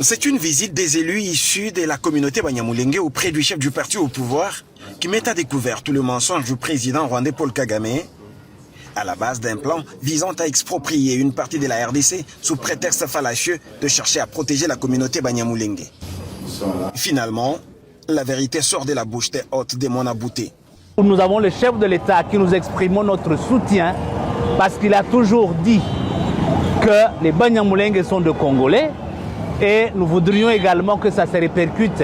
C'est une visite des élus issus de la communauté Banyamulenge auprès du chef du parti au pouvoir qui met à découvert tout le mensonge du président rwandais Paul Kagame à la base d'un plan visant à exproprier une partie de la RDC sous prétexte fallacieux de chercher à protéger la communauté Banyamulenge. Finalement, la vérité sort de la bouche des hôtes de Monabouté. Nous avons le chef de l'État qui nous exprimons notre soutien parce qu'il a toujours dit que les Banyamulenge sont de Congolais. Et nous voudrions également que ça se répercute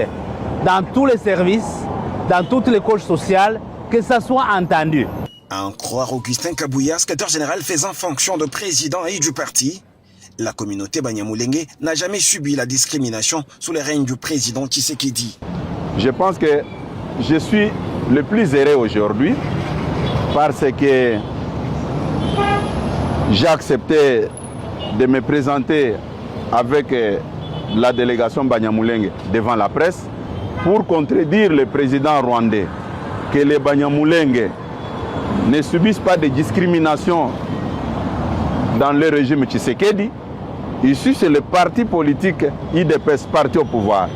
dans tous les services, dans toutes les couches sociales, que ça soit entendu. À en croire Augustin Kabouya, secrétaire général faisant fonction de président et du parti, la communauté Banyamulenge n'a jamais subi la discrimination sous le règne du président Tshisekedi. Je pense que je suis le plus heureux aujourd'hui parce que j'ai accepté de me présenter avec la délégation Banyamulenge devant la presse pour contredire le président rwandais que les Banyamulenge ne subissent pas de discrimination dans le régime Tshisekedi. Ici, c'est le parti politique IDPS, parti au pouvoir.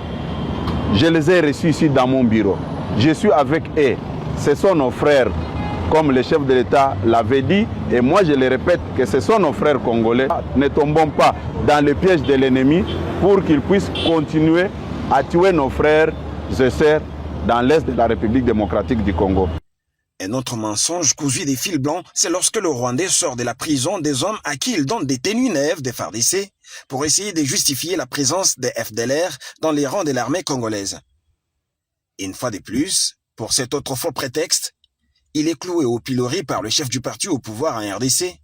Je les ai reçus ici dans mon bureau. Je suis avec eux. Ce sont nos frères, comme le chef de l'État l'avait dit. Et moi, je le répète, que ce sont nos frères congolais. Ne tombons pas dans le piège de l'ennemi pour qu'ils puissent continuer à tuer nos frères et sœurs dans l'est de la République démocratique du Congo. Un autre mensonge cousu des fils blancs, c'est lorsque le Rwandais sort de la prison des hommes à qui il donne des tenues neuves des FARDC pour essayer de justifier la présence des FDLR dans les rangs de l'armée congolaise. Une fois de plus, pour cet autre faux prétexte, il est cloué au pilori par le chef du parti au pouvoir en RDC.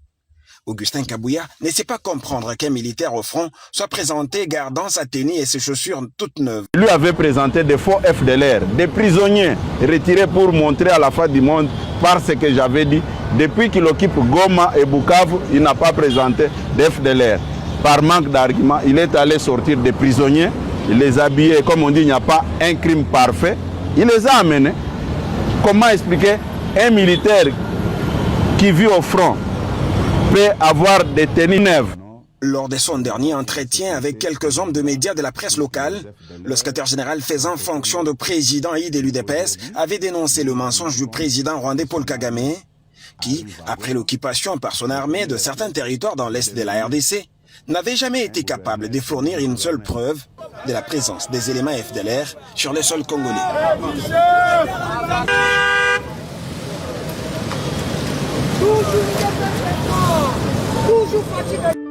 Augustin Kabouya ne sait pas comprendre qu'un militaire au front soit présenté gardant sa tenue et ses chaussures toutes neuves. Lui avait présenté des faux FDLR, des prisonniers retirés pour montrer à la face du monde par ce que j'avais dit. Depuis qu'il occupe Goma et Bukavu, il n'a pas présenté d'FDLR. Par manque d'arguments, il est allé sortir des prisonniers, il les a habillés, comme on dit, il n'y a pas un crime parfait. Il les a amenés. Comment expliquer un militaire qui vit au front peut avoir des tenues neuves? Lors de son dernier entretien avec quelques hommes de médias de la presse locale, le secrétaire général faisant fonction de président et de l'UDPS avait dénoncé le mensonge du président rwandais Paul Kagame, qui, après l'occupation par son armée de certains territoires dans l'est de la RDC, n'avait jamais été capable de fournir une seule preuve de la présence des éléments FDLR sur le sol congolais. Toujours fatigué.